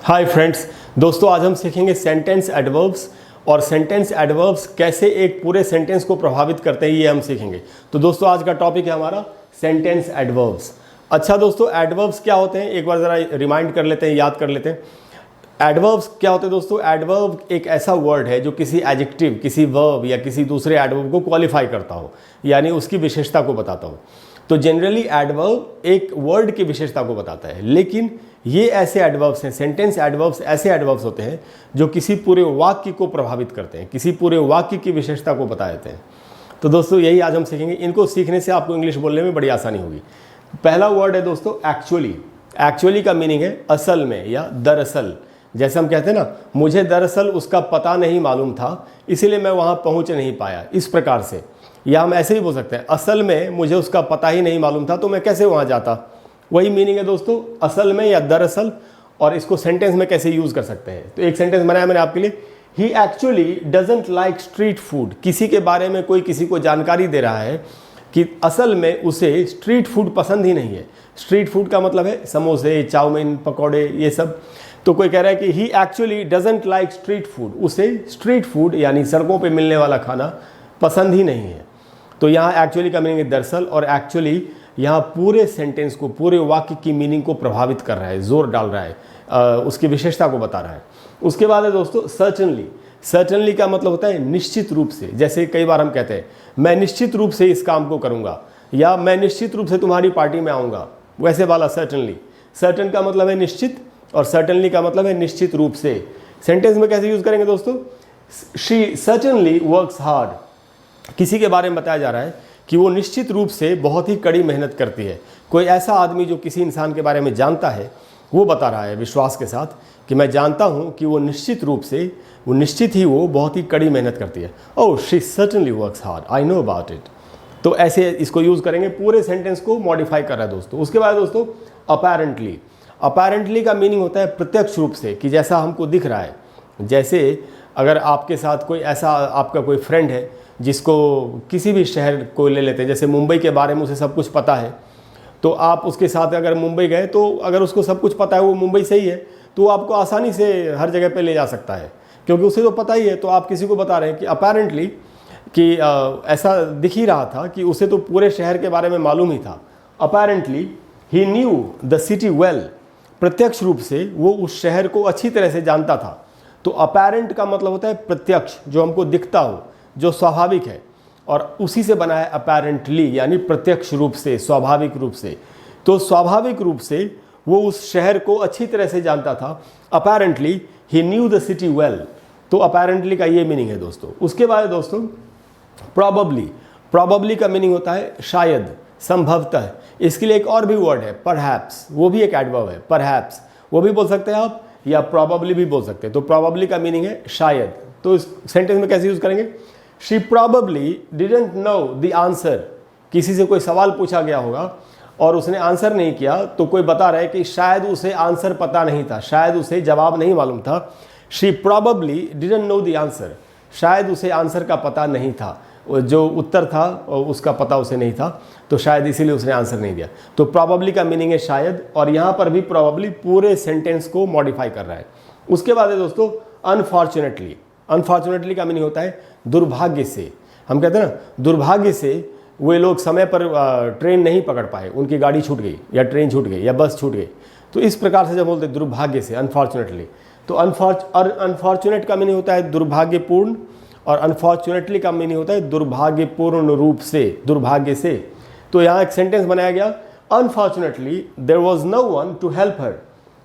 Hi friends, दोस्तों आज हम सीखेंगे सेंटेंस एडवर्ब्स और सेंटेंस एडवर्ब्स कैसे एक पूरे सेंटेंस को प्रभावित करते हैं, ये हम सीखेंगे। तो दोस्तों आज का टॉपिक है हमारा सेंटेंस एडवर्ब्स। अच्छा दोस्तों, एडवर्ब्स क्या होते हैं एक बार ज़रा रिमाइंड कर लेते हैं, याद कर लेते हैं। एडवर्ब्स क्या होते हैं दोस्तों? एडवर्ब एक ऐसा वर्ड है जो किसी एडजेक्टिव, किसी वर्ब या किसी दूसरे एडवर्ब को क्वालिफाई करता हो, यानी उसकी विशेषता को बताता हो। तो जनरली एडवर्ब एक वर्ड की विशेषता को बताता है, लेकिन ये ऐसे एडवर्ब्स हैं, सेंटेंस एडवर्ब्स ऐसे एडवर्ब्स होते हैं जो किसी पूरे वाक्य को प्रभावित करते हैं, किसी पूरे वाक्य की विशेषता को बता देते हैं। तो दोस्तों यही आज हम सीखेंगे। इनको सीखने से आपको इंग्लिश बोलने में बड़ी आसानी होगी। पहला वर्ड है दोस्तों एक्चुअली। एक्चुअली का मीनिंग है असल में या दरअसल। जैसे हम कहते हैं ना, मुझे दरअसल उसका पता नहीं मालूम था इसीलिए मैं वहाँ पहुँच नहीं पाया, इस प्रकार से। या हम ऐसे ही बोल सकते हैं, असल में मुझे उसका पता ही नहीं मालूम था तो मैं कैसे वहाँ जाता। वही मीनिंग है दोस्तों, असल में या दरअसल। और इसको सेंटेंस में कैसे यूज़ कर सकते हैं, तो एक सेंटेंस बनाया मैंने आपके लिए। He actually doesn't like street food. किसी के बारे में कोई किसी को जानकारी दे रहा है कि असल में उसे स्ट्रीट फूड पसंद ही नहीं है। स्ट्रीट फूड का मतलब है समोसे, चाउमीन, पकौड़े, ये सब। तो कोई कह रहा है कि he actually doesn't like street food, उसे स्ट्रीट फूड यानी सड़कों पे मिलने वाला खाना पसंद ही नहीं है। तो यहाँ एक्चुअली का मीनिंग है दरअसल, और एक्चुअली यहाँ पूरे सेंटेंस को, पूरे वाक्य की मीनिंग को प्रभावित कर रहा है, जोर डाल रहा है, उसकी विशेषता को बता रहा है। उसके बाद है दोस्तों सर्टेनली। सर्टेनली का मतलब होता है निश्चित रूप से। जैसे कई बार हम कहते हैं मैं निश्चित रूप से इस काम को करूँगा, या मैं निश्चित रूप से तुम्हारी पार्टी में आऊँगा, वैसे वाला सर्टेनली। सर्टेन का मतलब है निश्चित और सर्टेनली का मतलब है निश्चित रूप से। सेंटेंस में कैसे यूज़ करेंगे दोस्तों? She certainly works hard. किसी के बारे में बताया जा रहा है कि वो निश्चित रूप से बहुत ही कड़ी मेहनत करती है। कोई ऐसा आदमी जो किसी इंसान के बारे में जानता है, वो बता रहा है विश्वास के साथ कि मैं जानता हूँ कि वो निश्चित रूप से, वो निश्चित ही वो बहुत ही कड़ी मेहनत करती है। ओह she certainly works hard, I know about it. तो ऐसे इसको यूज़ करेंगे, पूरे सेंटेंस को मॉडिफाई कर रहा है दोस्तों। उसके बाद दोस्तों अपैरेंटली। अपैरेंटली का मीनिंग होता है प्रत्यक्ष रूप से, कि जैसा हमको दिख रहा है। जैसे अगर आपके साथ कोई ऐसा, आपका कोई फ्रेंड है जिसको किसी भी शहर को ले लेते हैं, जैसे मुंबई के बारे में उसे सब कुछ पता है, तो आप उसके साथ अगर मुंबई गए तो अगर उसको सब कुछ पता है, वो मुंबई से ही है, तो वो आपको आसानी से हर जगह पे ले जा सकता है, क्योंकि उसे तो पता ही है। तो आप किसी को बता रहे हैं कि अपैरेंटली कि ऐसा दिख ही रहा था कि उसे तो पूरे शहर के बारे में मालूम ही था। Apparently he new the city well. प्रत्यक्ष रूप से वो उस शहर को अच्छी तरह से जानता था। तो अपैरेंट का मतलब होता है प्रत्यक्ष, जो हमको दिखता हो, जो स्वाभाविक है, और उसी से बना है अपैरेंटली, यानी प्रत्यक्ष रूप से, स्वाभाविक रूप से। तो स्वाभाविक रूप से वो उस शहर को अच्छी तरह से जानता था। Apparently he new the city well. तो अपैरेंटली का ये मीनिंग है दोस्तों। उसके बाद दोस्तों प्रॉबबली। प्रॉबबली का मीनिंग होता है शायद, संभवतः। इसके लिए एक और भी वर्ड है परहैप्स, वो भी एक एडवर्ब है। परहैप्स वो भी बोल सकते हैं आप, या प्रॉबबली भी बोल सकते हैं। तो प्रॉबबली का मीनिंग है शायद। तो इस सेंटेंस में कैसे यूज करेंगे? She probably didn't know the answer. किसी से कोई सवाल पूछा गया होगा और उसने आंसर नहीं किया, तो कोई बता रहा है कि शायद उसे आंसर पता नहीं था, शायद उसे जवाब नहीं मालूम था। She probably didn't know the answer. शायद उसे आंसर का पता नहीं था, जो उत्तर था उसका पता उसे नहीं था, तो शायद इसीलिए उसने आंसर नहीं दिया। तो प्रॉबबली का मीनिंग है शायद, और यहाँ पर भी प्रॉबबली पूरे सेंटेंस को मॉडिफाई कर रहा है। उसके बाद है दोस्तों अनफॉर्चुनेटली। अनफॉर्चुनेटली का मीनिंग होता है दुर्भाग्य से। हम कहते हैं ना, दुर्भाग्य से वे लोग समय पर ट्रेन नहीं पकड़ पाए, उनकी गाड़ी छूट गई या ट्रेन छूट गई या बस छूट गई। तो इस प्रकार से जब बोलते हैं दुर्भाग्य से, अनफॉर्चुनेटली, तो अनफॉर्चुनेट का मीनिंग होता है दुर्भाग्यपूर्ण, और अनफॉर्चुनेटली का मीनिंग होता है दुर्भाग्यपूर्ण रूप से, दुर्भाग्य से। तो यहाँ एक सेंटेंस बनाया गया, unfortunately there was no one to help her.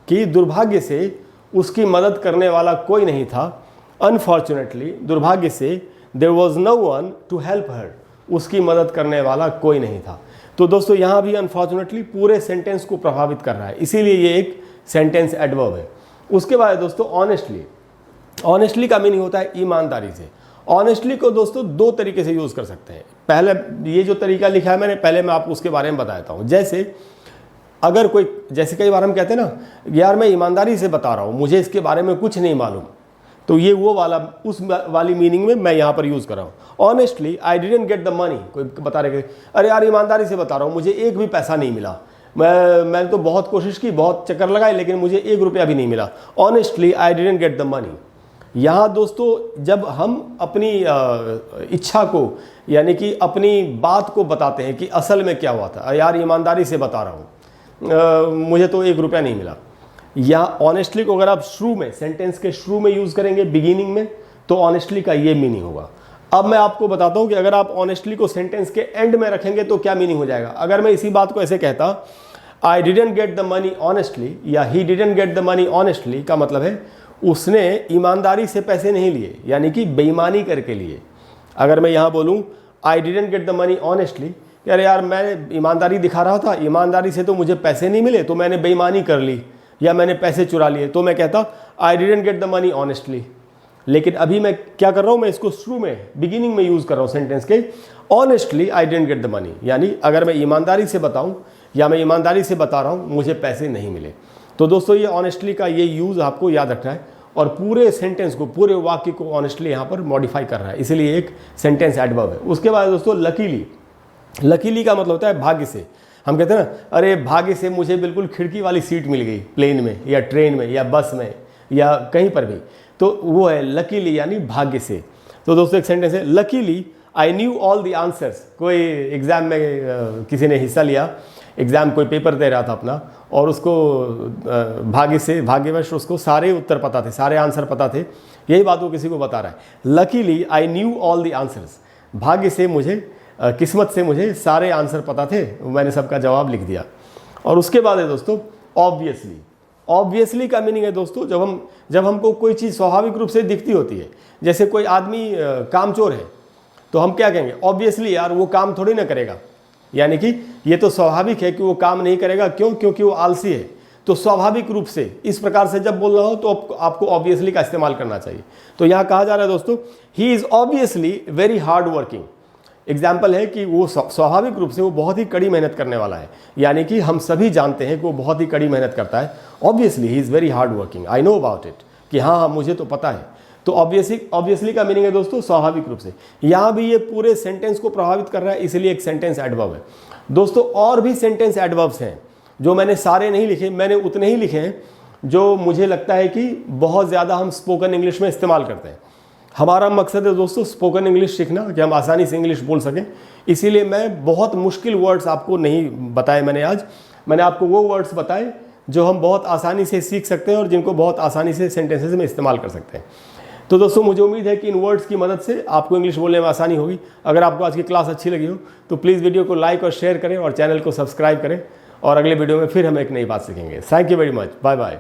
कि दुर्भाग्य से उसकी मदद करने वाला कोई नहीं था। अनफॉर्चुनेटली, दुर्भाग्य से, there was no one to help her. उसकी मदद करने वाला कोई नहीं था। तो दोस्तों यहाँ भी अनफॉर्चुनेटली पूरे सेंटेंस को प्रभावित कर रहा है, इसीलिए ये एक सेंटेंस एडवर्ब है। उसके बाद दोस्तों ऑनेस्टली। ऑनेस्टली का मीनिंग होता है ईमानदारी से। ऑनेस्टली को दोस्तों दो तरीके से यूज़ कर सकते हैं। पहले ये जो तरीका लिखा है मैंने, पहले मैं आपको उसके बारे में बताता हूँ। जैसे अगर कोई, जैसे कई बार हम कहते हैं ना, यार मैं ईमानदारी से बता रहा हूँ, मुझे इसके बारे में कुछ नहीं मालूम, तो ये वो वाला, उस वाली मीनिंग में मैं यहाँ पर यूज़ कर रहा हूँ। Honestly I didn't get the money. कोई बता रहे, अरे यार ईमानदारी से बता रहा हूँ, मुझे एक भी पैसा नहीं मिला, मैंने तो बहुत कोशिश की, बहुत चक्कर लगाए, लेकिन मुझे 1 रुपया भी नहीं मिला। Honestly I didn't get the money. यहाँ दोस्तों जब हम अपनी इच्छा को, यानी कि अपनी बात को बताते हैं कि असल में क्या हुआ था, यार ईमानदारी से बता रहा हूँ, मुझे तो 1 रुपया नहीं मिला। या ऑनेस्टली को अगर आप शुरू में, सेंटेंस के शुरू में यूज़ करेंगे, बिगिनिंग में, तो ऑनेस्टली का ये मीनिंग होगा। अब मैं आपको बताता हूँ कि अगर आप ऑनेस्टली को सेंटेंस के एंड में रखेंगे तो क्या मीनिंग हो जाएगा। अगर मैं इसी बात को ऐसे कहता, I didn't get the money honestly, या he didn't get the money honestly, का मतलब है उसने ईमानदारी से पैसे नहीं लिए, यानी कि बेईमानी करके लिए। अगर मैं यहाँ बोलूँ आई didn't get the money honestly, अरे यार मैं ईमानदारी दिखा रहा था, ईमानदारी से तो मुझे पैसे नहीं मिले, तो मैंने बेईमानी कर ली या मैंने पैसे चुरा लिए, तो मैं कहता I didn't get the money honestly. लेकिन अभी मैं क्या कर रहा हूँ, मैं इसको शुरू में, बिगिनिंग में यूज़ कर रहा हूँ सेंटेंस के, honestly I didn't get the money, यानी अगर मैं ईमानदारी से बताऊँ या मैं ईमानदारी से बता रहा हूँ मुझे पैसे नहीं मिले। तो दोस्तों ये ऑनेस्टली का ये यूज़ आपको याद रखना है, और पूरे सेंटेंस को, पूरे वाक्य को ऑनेस्टली यहाँ पर मॉडिफाई कर रहा है, इसलिए एक सेंटेंस एडवर्ब है। उसके बाद दोस्तों लकीली। लकीली का मतलब होता है भाग्य से। हम कहते हैं ना, अरे भाग्य से मुझे बिल्कुल खिड़की वाली सीट मिल गई, प्लेन में या ट्रेन में या बस में या कहीं पर भी, तो वो है लकीली, यानी भाग्य से। तो दोस्तों एक सेंटेंस है, luckily I knew all the answers. कोई एग्ज़ाम में किसी ने हिस्सा लिया, एग्ज़ाम कोई पेपर दे रहा था अपना, और उसको भाग्य से, भाग्यवश उसको सारे उत्तर पता थे, सारे आंसर पता थे। यही बात वो किसी को बता रहा है, luckily I knew all the answers. भाग्य से मुझे, किस्मत से मुझे सारे आंसर पता थे, मैंने सबका जवाब लिख दिया। और उसके बाद है दोस्तों ऑब्वियसली। ऑब्वियसली का मीनिंग है दोस्तों, जब हमको कोई चीज़ स्वाभाविक रूप से दिखती होती है, जैसे कोई आदमी कामचोर है, तो हम क्या कहेंगे, ऑब्वियसली यार वो काम थोड़ी ना करेगा, यानी कि ये तो स्वाभाविक है कि वो काम नहीं करेगा। क्यों? क्योंकि वो आलसी है। तो स्वाभाविक रूप से इस प्रकार से जब बोलना हो तो आपको ऑब्वियसली का इस्तेमाल करना चाहिए। तो यहाँ कहा जा रहा है दोस्तों, he is obviously very hard working. Example है कि वो स्वाभाविक रूप से वो बहुत ही कड़ी मेहनत करने वाला है, यानी कि हम सभी जानते हैं कि वो बहुत ही कड़ी मेहनत करता है। Obviously he is very hard working, I know about it, कि हाँ मुझे तो पता है। तो ऑब्वियसली का मीनिंग है दोस्तों स्वाभाविक रूप से। यहाँ भी ये पूरे सेंटेंस को प्रभावित कर रहा है, इसलिए एक सेंटेंस एडवर्ब है। दोस्तों और भी सेंटेंस एडवर्ब्स हैं, जो मैंने सारे नहीं लिखे, मैंने उतने ही लिखे हैं जो मुझे लगता है कि बहुत ज़्यादा हम स्पोकन इंग्लिश में इस्तेमाल करते हैं। हमारा मकसद है दोस्तों स्पोकन इंग्लिश सीखना, कि हम आसानी से इंग्लिश बोल सकें। इसीलिए मैं बहुत मुश्किल वर्ड्स आपको नहीं बताए मैंने आपको वो वर्ड्स बताए जो हम बहुत आसानी से सीख सकते हैं और जिनको बहुत आसानी से सेंटेंसेस में इस्तेमाल कर सकते हैं। तो दोस्तों मुझे उम्मीद है कि इन वर्ड्स की मदद से आपको इंग्लिश बोलने में आसानी होगी। अगर आपको आज की क्लास अच्छी लगी हो तो प्लीज़ वीडियो को लाइक और शेयर करें और चैनल को सब्सक्राइब करें, और अगले वीडियो में फिर हम एक नई बात सीखेंगे। Thank you very much, bye bye.